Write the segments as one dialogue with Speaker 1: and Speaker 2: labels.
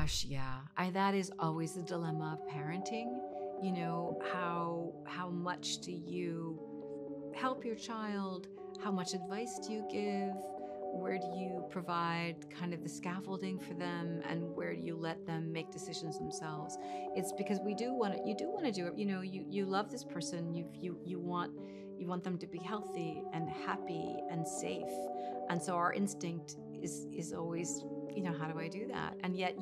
Speaker 1: Gosh, yeah. That is always the dilemma of parenting. You know, how much do you help your child? How much advice do you give? Where do you provide kind of the scaffolding for them, and where do you let them make decisions themselves? It's because you do want to do it. You know, you love this person. You want them to be healthy and happy and safe. And so our instinct is always, how do I do that? And yet,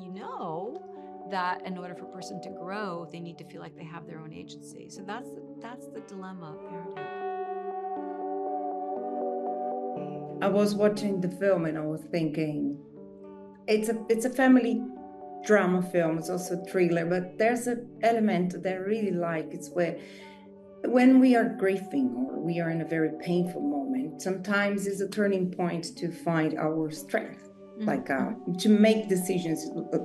Speaker 1: that in order for a person to grow, they need to feel like they have their own agency. So that's the dilemma of parenthood.
Speaker 2: I was watching the film and I was thinking, it's a family drama film. It's also a thriller, but there's an element that I really like. It's where when we are grieving or we are in a very painful moment, sometimes it's a turning point to find our strength, like to make decisions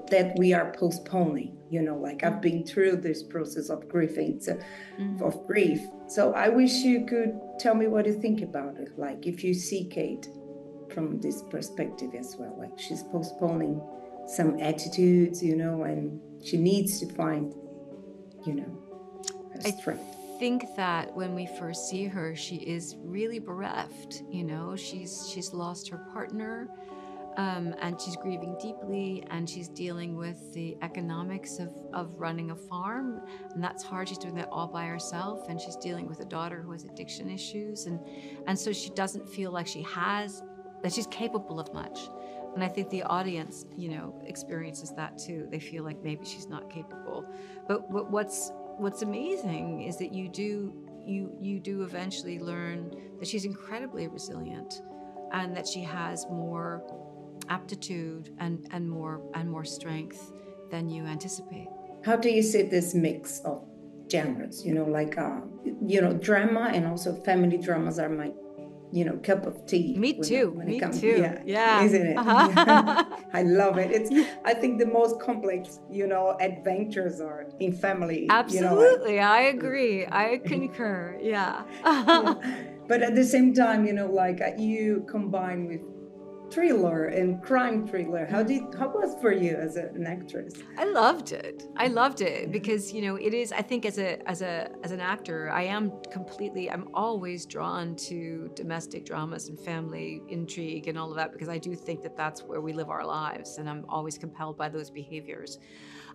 Speaker 2: that we are postponing. Like I've been through this process of grieving, of grief. So I wish you could tell me what you think about it. Like if you see Kate from this perspective as well, like she's postponing some attitudes, and she needs to find, her strength.
Speaker 1: I think that when we first see her, she is really bereft. She's lost her partner, and she's grieving deeply, and she's dealing with the economics of running a farm, and that's hard. She's doing that all by herself, and she's dealing with a daughter who has addiction issues, and so she doesn't feel like that she's capable of much. And I think the audience, experiences that too. They feel like maybe she's not capable. But what's amazing is that you do eventually learn that she's incredibly resilient, and that she has more aptitude and more strength than you anticipate.
Speaker 2: How do you see this mix of genres? Drama and also family dramas are my cup of tea.
Speaker 1: Me too.
Speaker 2: Me too.
Speaker 1: Yeah.
Speaker 2: Isn't it? I love it. I think the most complex, adventures are in family.
Speaker 1: Absolutely. I agree. I concur. Yeah.
Speaker 2: But at the same time, you combine with thriller and crime thriller. How was for you as an actress?
Speaker 1: I loved it because it is, I think as an actor, I'm always drawn to domestic dramas and family intrigue and all of that, because I do think that that's where we live our lives, and I'm always compelled by those behaviors.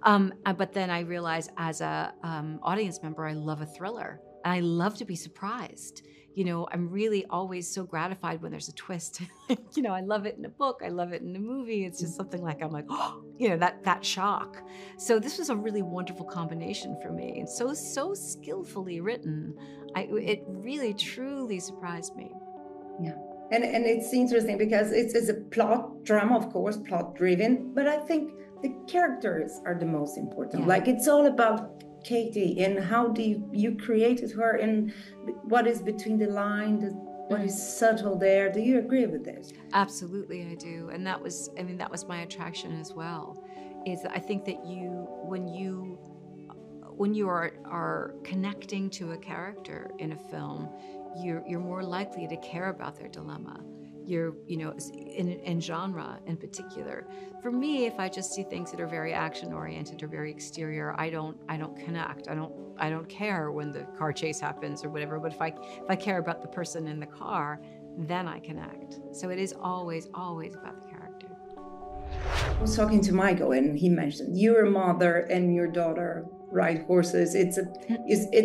Speaker 1: But then I realize as a audience member, I love a thriller, and I love to be surprised. I'm really always so gratified when there's a twist. I love it in a book. I love it in a movie. It's just something like, I'm like, oh, that shock. So this was a really wonderful combination for me, and so skillfully written. It really, truly surprised me.
Speaker 2: Yeah. And it's interesting because it's a plot drama, of course, plot driven, but I think the characters are the most important. Yeah. Like it's all about Katie, and how do you created her, and what is between the lines, what is subtle there. Do you agree with this?
Speaker 1: Absolutely, I do. And that was my attraction as well, is that I think that when you are connecting to a character in a film, you're more likely to care about their dilemma. In genre in particular. For me, if I just see things that are very action oriented or very exterior, I don't connect. I don't care when the car chase happens or whatever. But if I care about the person in the car, then I connect. So it is always about the character.
Speaker 2: I was talking to Michael, and he mentioned you're a mother and your daughter ride horses. It's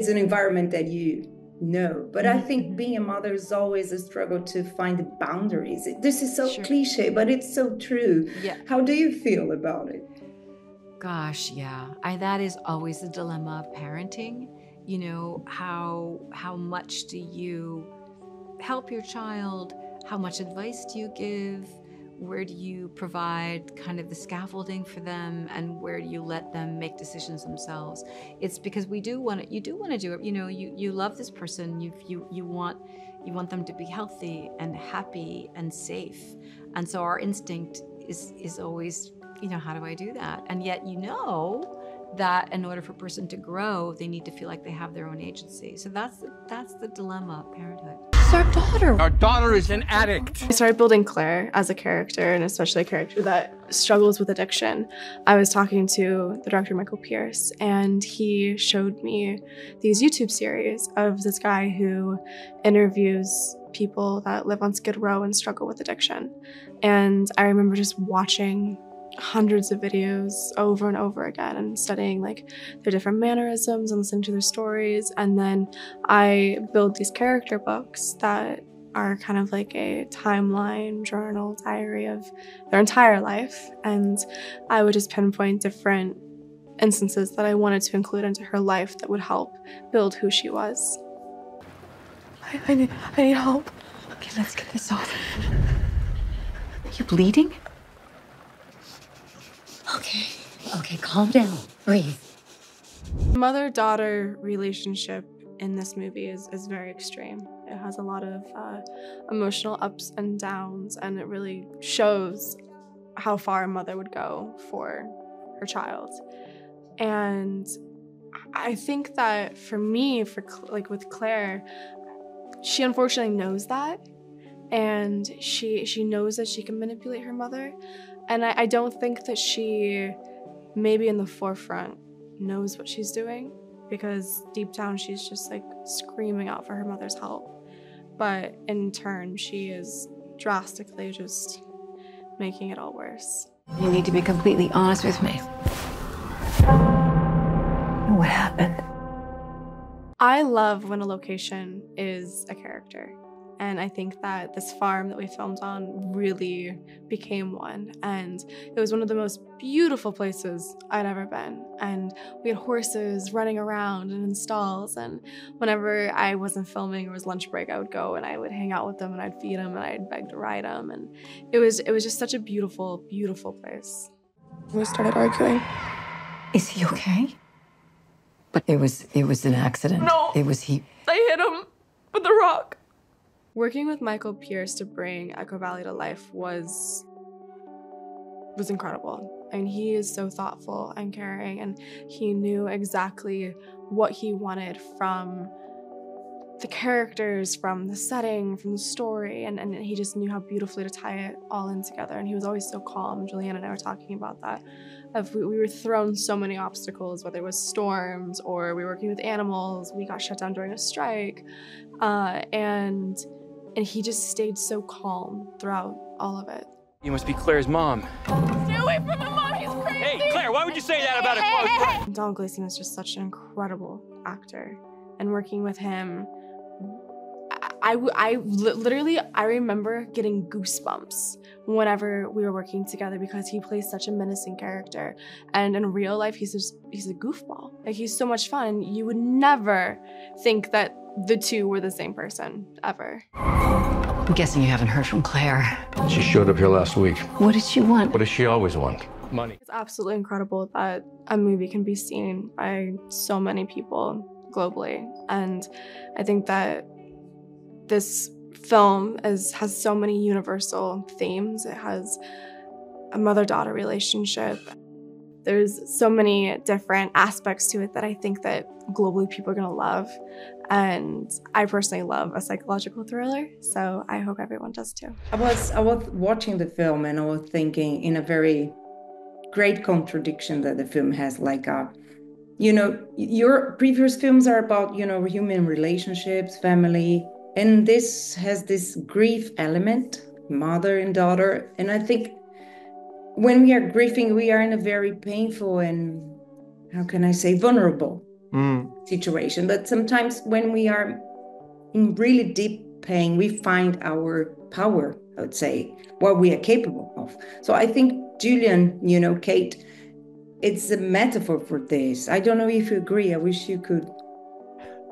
Speaker 2: an environment that you know, but I think being a mother is always a struggle to find the boundaries. This is so cliche, but it's so true.
Speaker 1: Yeah.
Speaker 2: How do you feel about it?
Speaker 1: Gosh, yeah. That is always the dilemma of parenting. How much do you help your child? How much advice do you give? Where do you provide kind of the scaffolding for them, and where do you let them make decisions themselves? It's because you do want to do it. You love this person. You want them to be healthy and happy and safe. And so our instinct is always, how do I do that? And yet, that in order for a person to grow, they need to feel like they have their own agency. So that's the dilemma of parenthood. She's our daughter.
Speaker 3: Our daughter is an addict.
Speaker 4: I started building Claire as a character, and especially a character that struggles with addiction. I was talking to the director, Michael Pierce, and he showed me these YouTube series of this guy who interviews people that live on Skid Row and struggle with addiction. And I remember just watching hundreds of videos over and over again and studying like their different mannerisms and listening to their stories. And then I build these character books that are kind of like a timeline, journal, diary of their entire life. And I would just pinpoint different instances that I wanted to include into her life that would help build who she was. I need help.
Speaker 1: Okay, let's get this off. Are you bleeding? Okay, calm down. Breathe.
Speaker 4: Mother-daughter relationship in this movie is very extreme. It has a lot of emotional ups and downs, and it really shows how far a mother would go for her child. And I think that for me, with Claire, she unfortunately knows that, and she knows that she can manipulate her mother. And I don't think that she, maybe in the forefront, knows what she's doing, because deep down she's just like screaming out for her mother's help. But in turn, she is drastically just making it all worse.
Speaker 1: You need to be completely honest with me. What happened?
Speaker 4: I love when a location is a character. And I think that this farm that we filmed on really became one. And it was one of the most beautiful places I'd ever been. And we had horses running around and in stalls. And whenever I wasn't filming or was lunch break, I would go and I would hang out with them and I'd feed them and I'd beg to ride them. And it was just such a beautiful, beautiful place. We started arguing.
Speaker 1: Is he okay? But it was an accident.
Speaker 4: No.
Speaker 1: It was he.
Speaker 4: I hit him with a rock. Working with Michael Pierce to bring Echo Valley to life was incredible. I mean, he is so thoughtful and caring, and he knew exactly what he wanted from the characters, from the setting, from the story, and he just knew how beautifully to tie it all in together. And he was always so calm. Julianne and I were talking about that. We were thrown so many obstacles, whether it was storms or we were working with animals, we got shut down during a strike, and he just stayed so calm throughout all of it.
Speaker 3: You must be Claire's mom.
Speaker 4: Stay away from my mom, he's crazy!
Speaker 3: Hey, Claire, why would you say that about a close friend?
Speaker 4: Donald Gleason is just such an incredible actor. And working with him, I literally remember getting goosebumps whenever we were working together, because he plays such a menacing character. And in real life, he's a goofball. Like, he's so much fun. You would never think that the two were the same person, ever.
Speaker 1: I'm guessing you haven't heard from Claire.
Speaker 5: She showed up here last week.
Speaker 1: What did she want?
Speaker 5: What does she always want?
Speaker 3: Money.
Speaker 4: It's absolutely incredible that a movie can be seen by so many people globally. And I think that this film has so many universal themes. It has a mother-daughter relationship. There's so many different aspects to it that I think that globally people are gonna love. And I personally love a psychological thriller, so I hope everyone does too.
Speaker 2: I was watching the film and I was thinking, in a very great contradiction that the film has, like your previous films are about, human relationships, family, and this has this grief element, mother and daughter. And I think when we are grieving, we are in a very painful and, how can I say, vulnerable situation. But sometimes when we are in really deep pain, we find our power, I would say, what we are capable of. So I think Julianne, Kate, it's a metaphor for this. I don't know if you agree. I wish you could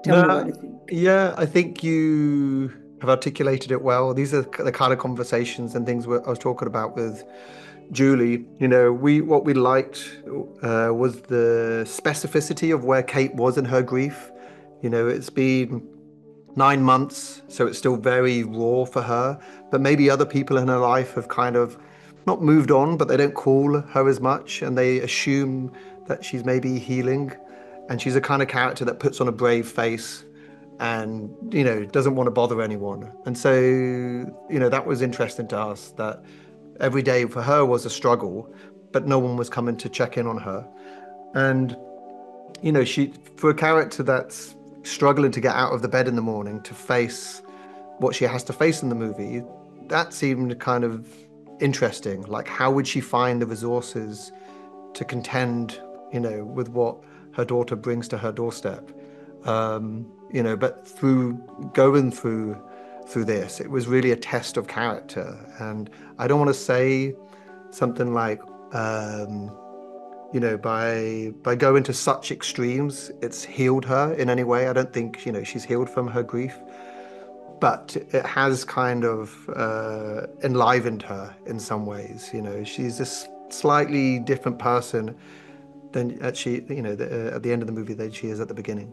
Speaker 2: tell me what you think.
Speaker 6: Yeah, I think you have articulated it well. These are the kind of conversations and things I was talking about with Julie. What we liked was the specificity of where Kate was in her grief. It's been 9 months, so it's still very raw for her. But maybe other people in her life have kind of not moved on, but they don't call her as much, and they assume that she's maybe healing. And she's a kind of character that puts on a brave face and, you know, doesn't want to bother anyone. And so, you know, that was interesting to us, that every day for her was a struggle, but no one was coming to check in on her. And, you know, for a character that's struggling to get out of the bed in the morning to face what she has to face in the movie, that seemed kind of interesting. Like, how would she find the resources to contend, you know, with what her daughter brings to her doorstep? You know, but going through this, it was really a test of character. And I don't want to say something like, you know, by going to such extremes, it's healed her in any way. I don't think, you know, she's healed from her grief, but it has kind of enlivened her in some ways. You know, she's this slightly different person than at the end of the movie than she is at the beginning.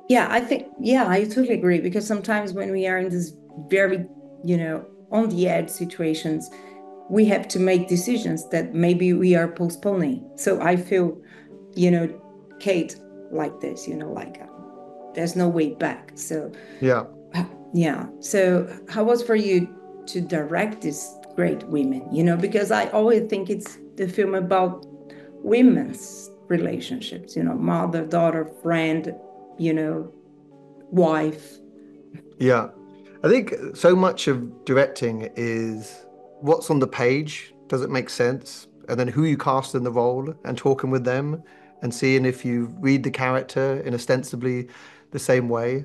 Speaker 2: Yeah, I totally agree, because sometimes when we are in this very, you know, on the edge situations, we have to make decisions that maybe we are postponing. So I feel, you know, Kate like this, you know, like there's no way back. So yeah. So how was for you to direct these great women, you know, because I always think it's the film about women's relationships, you know, mother, daughter, friend, you know, wife.
Speaker 6: Yeah, I think so much of directing is what's on the page, does it make sense? And then who you cast in the role, and talking with them and seeing if you read the character in ostensibly the same way.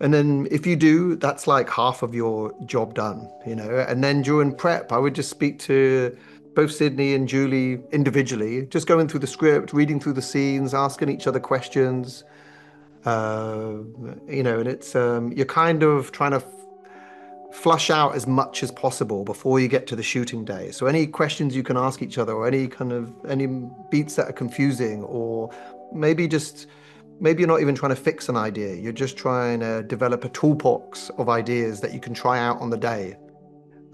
Speaker 6: And then if you do, that's like half of your job done, you know. And then during prep, I would just speak to both Sydney and Julie individually, just going through the script, reading through the scenes, asking each other questions. You know, and it's you're kind of trying to flush out as much as possible before you get to the shooting day. So any questions you can ask each other, or any beats that are confusing, or maybe you're not even trying to fix an idea. You're just trying to develop a toolbox of ideas that you can try out on the day.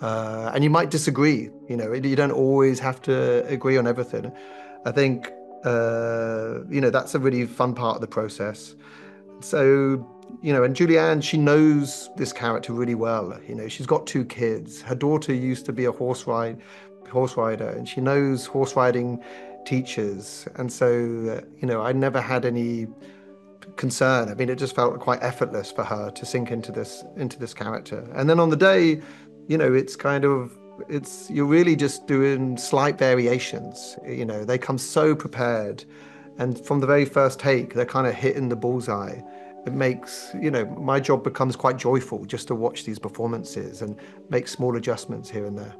Speaker 6: And you might disagree, you know, you don't always have to agree on everything. I think, you know, that's a really fun part of the process. So, you know, and Julianne, she knows this character really well. You know, she's got 2 kids. Her daughter used to be a horse rider, and she knows horse riding teachers. And so, you know, I never had any concern. I mean, it just felt quite effortless for her to sink into this character. And then on the day, you know, you're really just doing slight variations. You know, they come so prepared, and from the very first take, they're kind of hitting the bullseye. It makes, you know, my job becomes quite joyful just to watch these performances and make small adjustments here and there.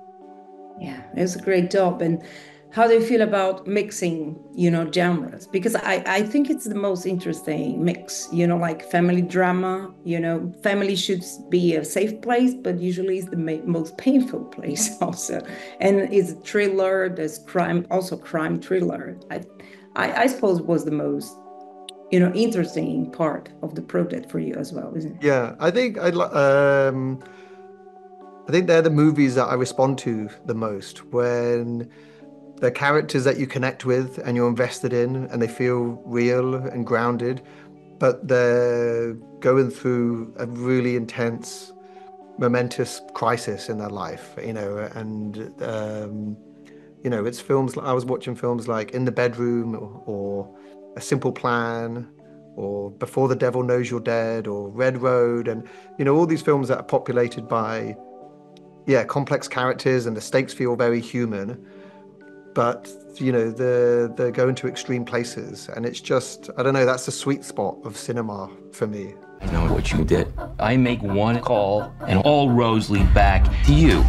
Speaker 2: Yeah, it was a great job. And how do you feel about mixing, you know, genres? Because I think it's the most interesting mix, you know, like family drama, you know, family should be a safe place, but usually it's the most painful place also. And it's a thriller, there's crime, also crime thriller. I suppose was the most, you know, interesting part of the project for you as well, isn't it?
Speaker 6: Yeah, I think they're the movies that I respond to the most, when they're characters that you connect with and you're invested in, and they feel real and grounded, but they're going through a really intense, momentous crisis in their life, you know, and you know, it's films. I was watching films like In the Bedroom, or A Simple Plan, or Before the Devil Knows You're Dead, or Red Road, and, you know, all these films that are populated by, complex characters, and the stakes feel very human, but, you know, they're going to extreme places, and it's just, I don't know, that's the sweet spot of cinema for me.
Speaker 7: I know what you did. I make one call, and all roads lead back to you.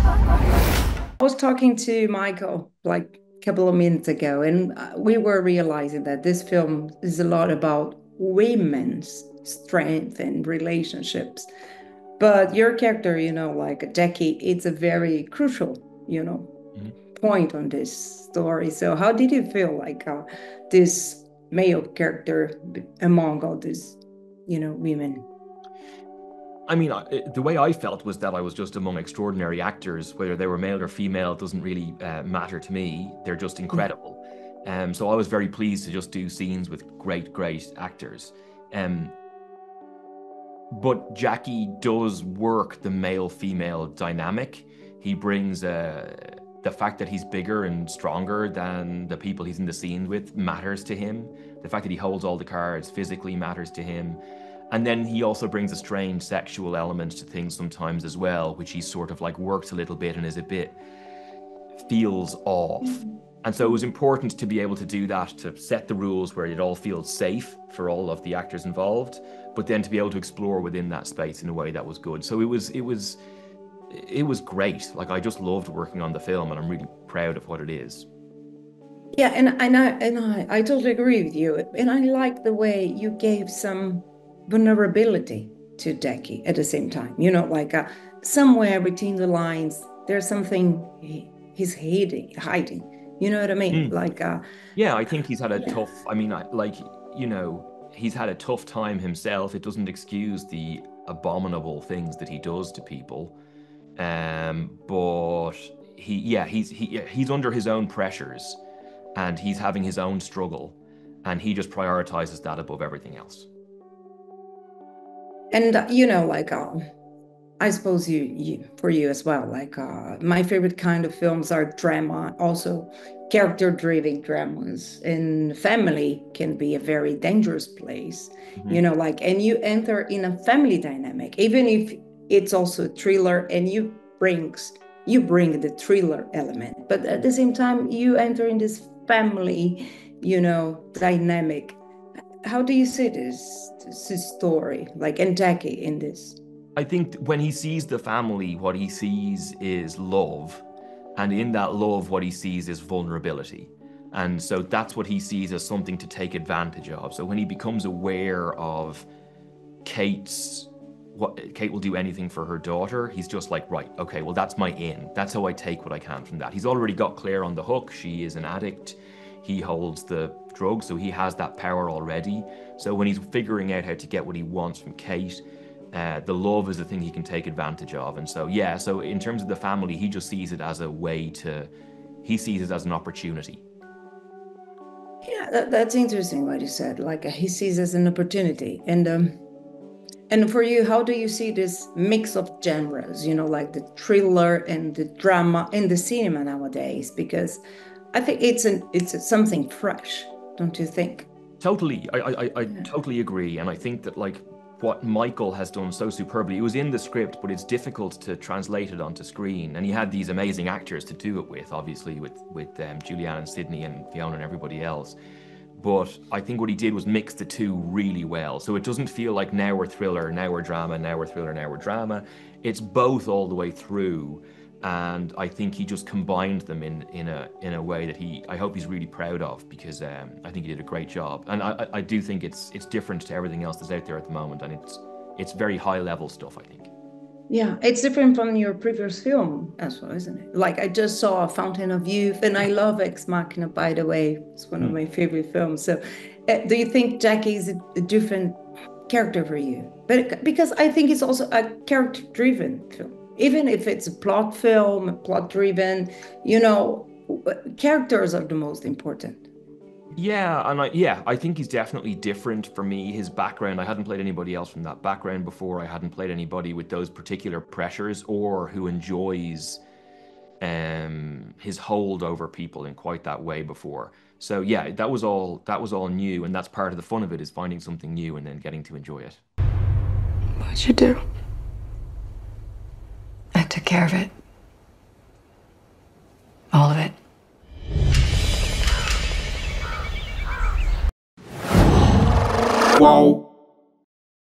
Speaker 2: I was talking to Michael like a couple of minutes ago, and we were realizing that this film is a lot about women's strength and relationships. But your character, you know, like Jackie, it's a very crucial, you know, point on this story. So how did you feel like this male character among all these, you know, women?
Speaker 8: I mean, the way I felt was that I was just among extraordinary actors. Whether they were male or female doesn't really matter to me. They're just incredible. So I was very pleased to just do scenes with great actors. But Jackie does work the male-female dynamic. He brings the fact that he's bigger and stronger than the people he's in the scene with matters to him. The fact that he holds all the cards physically matters to him. And then he also brings a strange sexual element to things sometimes as well, which he sort of like works a little bit and is a bit, feels off. And so it was important to be able to do that, to set the rules where it all feels safe for all of the actors involved, but then to be able to explore within that space in a way that was good. So it was great. Like, I just loved working on the film, and I'm really proud of what it is.
Speaker 2: Yeah, and I totally agree with you. And I like the way you gave some vulnerability to Jackie at the same time. You know, like somewhere between the lines, there's something he's hiding. You know what I mean? Like,
Speaker 8: yeah, I think he's had a tough. I mean, he's had a tough time himself. It doesn't excuse the abominable things that he does to people, but he's under his own pressures, and he's having his own struggle, and he just prioritizes that above everything else.
Speaker 2: And like, I suppose for you as well, like, my favorite kind of films are drama, also character-driven dramas. And family can be a very dangerous place, like, and you enter in a family dynamic, even if it's also a thriller, and you bring the thriller element, but at the same time you enter in this family, dynamic. How do you see this story, like, and Jackie in this?
Speaker 8: I think when he sees the family, what he sees is love. And in that love, what he sees is vulnerability. And so that's what he sees as something to take advantage of. So when he becomes aware of Kate will do anything for her daughter, he's just like, right, okay, well, that's my in. That's how I take what I can from that. He's already got Claire on the hook. She is an addict. He holds the drugs, so he has that power already. So when he's figuring out how to get what he wants from Kate, the love is the thing he can take advantage of. And so, yeah, so in terms of the family, he just sees it as a way he sees it as an opportunity.
Speaker 2: Yeah, that's interesting what you said. Like, he sees it as an opportunity. And for you, how do you see this mix of genres, like the thriller and the drama in the cinema nowadays? Because I think it's something fresh, don't you think?
Speaker 8: Totally. I totally agree. And I think that, like, what Michael has done so superbly, it was in the script, but it's difficult to translate it onto screen. And he had these amazing actors to do it with, obviously, with Julianne and Sydney and Fiona and everybody else. But I think what he did was mix the two really well. So it doesn't feel like now we're thriller, now we're drama, now we're thriller, now we're drama. It's both all the way through. And I think he just combined them in a way that I hope he's really proud of, because I think he did a great job. And I do think it's different to everything else that's out there at the moment, and it's very high level stuff, I think.
Speaker 2: Yeah, it's different from your previous film as well, isn't it? Like, I just saw Fountain of Youth, and I love Ex Machina, by the way. It's one of my favorite films. So do you think Jackie is a different character for you? But because I think it's also a character-driven film. Even if it's a plot film, plot-driven, characters are the most important.
Speaker 8: Yeah, and I think he's definitely different for me. His background, I hadn't played anybody else from that background before. I hadn't played anybody with those particular pressures or who enjoys his hold over people in quite that way before. So yeah, that was all new, and that's part of the fun of it, is finding something new and then getting to enjoy it.
Speaker 4: What'd you do?
Speaker 1: I took care of it. All of it.
Speaker 9: Whoa.